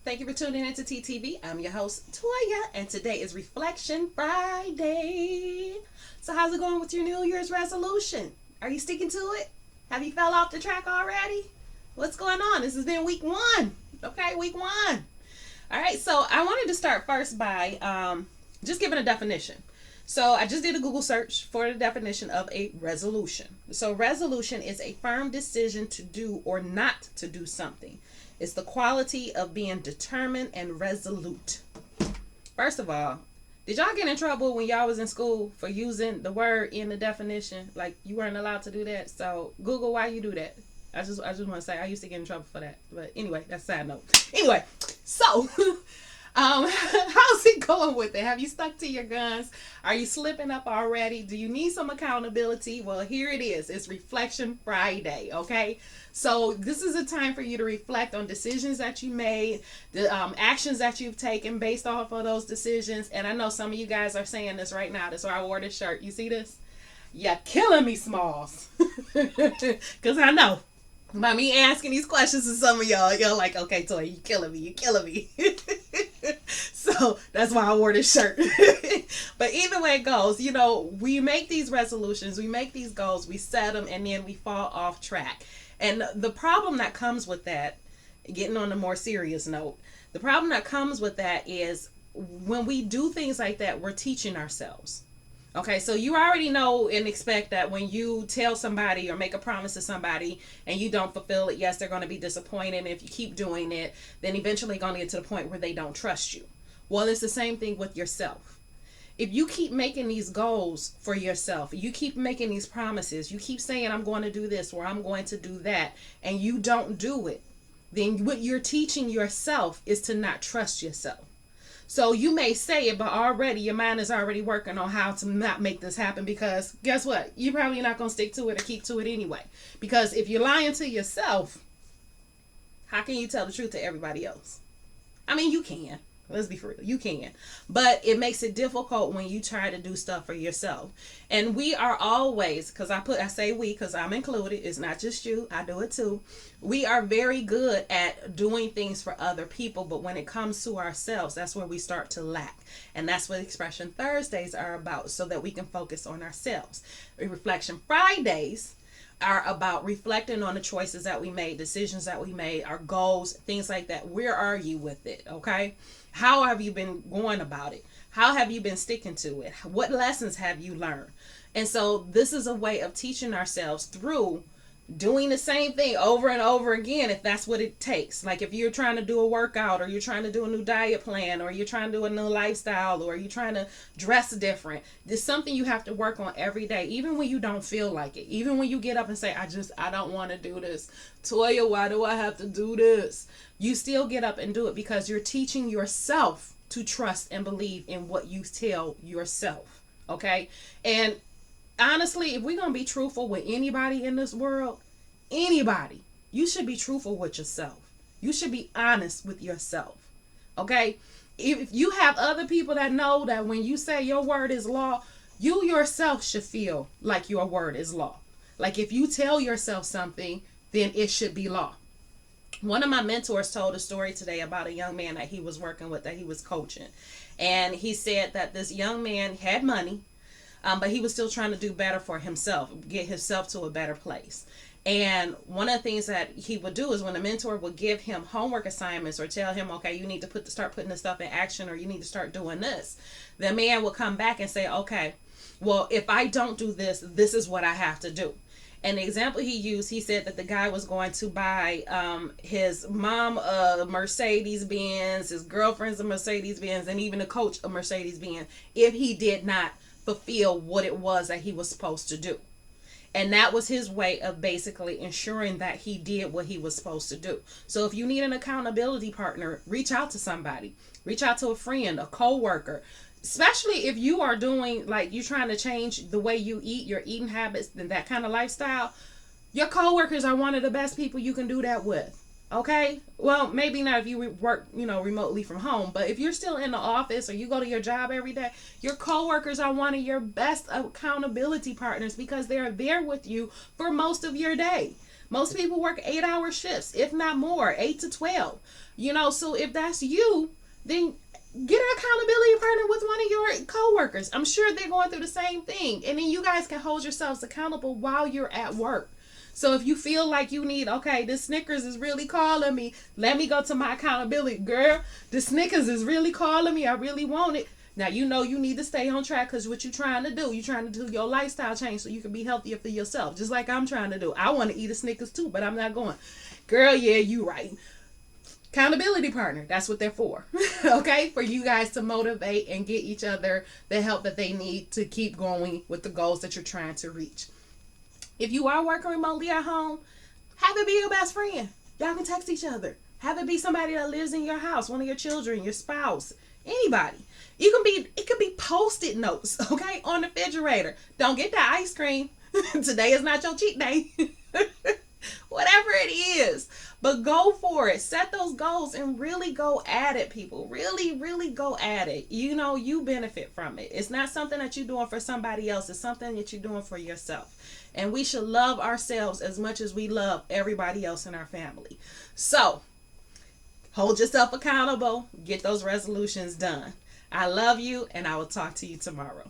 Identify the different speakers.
Speaker 1: Thank you for tuning in to TTV. I'm your host, Toya, and today is Reflection Friday. So, how's it going with your New Year's resolution? Are you sticking to it? Have you fell off the track already? What's going on? This has been week one. Okay, week one. All right, so I wanted to start first by just giving a definition. So I just did a Google search for the definition of a resolution. So resolution is a firm decision to do or not to do something. It's the quality of being determined and resolute. First of all, did y'all get in trouble when y'all was in school for using the word in the definition? Like you weren't allowed to do that. So Google, why you do that? I just want to say I used to get in trouble for that. But anyway, that's a side note. Anyway, so how's it going with it? Have you stuck to your guns? Are you slipping up already? Do you need some accountability? Well, here it is. It's Reflection Friday, okay? So this is a time for you to reflect on decisions that you made, the actions that you've taken based off of those decisions. And I know some of you guys are saying this right now. That's why I wore this shirt. You see this? You're killing me, Smalls. Because I know. By me asking these questions to some of y'all, you're like, okay, Toy, you killing me. So that's why I wore this shirt. But either way it goes, we make these resolutions, we make these goals, we set them, and then we fall off track. And the problem that comes with that, getting on a more serious note, the problem that comes with that is when we do things like that, we're teaching ourselves. Okay, so you already know and expect that when you tell somebody or make a promise to somebody and you don't fulfill it, yes, they're going to be disappointed. And if you keep doing it, then eventually going to get to the point where they don't trust you. Well, it's the same thing with yourself. If you keep making these goals for yourself, you keep making these promises, you keep saying, I'm going to do this or I'm going to do that, and you don't do it, then what you're teaching yourself is to not trust yourself. So you may say it, but already your mind is already working on how to not make this happen, because guess what? You're probably not going to stick to it or keep to it anyway. Because if you're lying to yourself, how can you tell the truth to everybody else? I mean, you can. Let's be for real. You can. But it makes it difficult when you try to do stuff for yourself. And we are always, because I say we because I'm included. It's not just you. I do it too. We are very good at doing things for other people. But when it comes to ourselves, that's where we start to lack. And that's what Expression Thursdays are about, so that we can focus on ourselves. Reflection Fridays are about reflecting on the choices that we made, decisions that we made, our goals, things like that. Where are you with it? Okay. How have you been going about it? How have you been sticking to it? What lessons have you learned? And so this is a way of teaching ourselves through doing the same thing over and over again, if that's what it takes. Like if you're trying to do a workout, or you're trying to do a new diet plan, or you're trying to do a new lifestyle, or you're trying to dress different, there's something you have to work on every day, even when you don't feel like it, even when you get up and say, I don't want to do this. Toya, why do I have to do this? You still get up and do it, because you're teaching yourself to trust and believe in what you tell yourself. Okay. And honestly, if we're going to be truthful with anybody in this world, anybody, you should be truthful with yourself. You should be honest with yourself. Okay? If you have other people that know that when you say your word is law, you yourself should feel like your word is law. Like if you tell yourself something, then it should be law. One of my mentors told a story today about a young man that he was working with, that he was coaching. And he said that this young man had money, but he was still trying to do better for himself, get himself to a better place. And one of the things that he would do is when the mentor would give him homework assignments or tell him, okay, you need to start putting this stuff in action, or you need to start doing this, the man would come back and say, okay, well, if I don't do this, this is what I have to do. And the example he used, he said that the guy was going to buy his mom a Mercedes-Benz, his girlfriend's a Mercedes-Benz, and even the coach a Mercedes-Benz, if he did not fulfill what it was that he was supposed to do. And that was his way of basically ensuring that he did what he was supposed to do. So if you need an accountability partner, reach out to somebody. Reach out to a friend, a co-worker. Especially if you are doing, like, you're trying to change the way you eat, your eating habits, and that kind of lifestyle. Your co-workers are one of the best people you can do that with. Okay? Well, maybe not if you work, remotely from home, but if you're still in the office or you go to your job every day, your coworkers are one of your best accountability partners, because they're there with you for most of your day. Most people work 8-hour shifts, if not more, 8 to 12. So if that's you, then get an accountability partner with one of your coworkers. I'm sure they're going through the same thing. And then you guys can hold yourselves accountable while you're at work. So if you feel like you need, okay, this Snickers is really calling me, let me go to my accountability. Girl, the Snickers is really calling me. I really want it. Now, you need to stay on track because what you're trying to do, you're trying to do your lifestyle change so you can be healthier for yourself. Just like I'm trying to do. I want to eat a Snickers too, but I'm not going. Girl, yeah, you right. Accountability partner, that's what they're for. Okay, for you guys to motivate and get each other the help that they need to keep going with the goals that you're trying to reach. If you are working remotely at home, have it be your best friend. Y'all can text each other. Have it be somebody that lives in your house, one of your children, your spouse, anybody. It could be post-it notes, okay, on the refrigerator. Don't get that ice cream. Today is not your cheat day. Whatever it is. But go for it. Set those goals and really go at it, people. Really, really go at it. You benefit from it. It's not something that you're doing for somebody else. It's something that you're doing for yourself. And we should love ourselves as much as we love everybody else in our family. So, hold yourself accountable. Get those resolutions done. I love you, and I will talk to you tomorrow.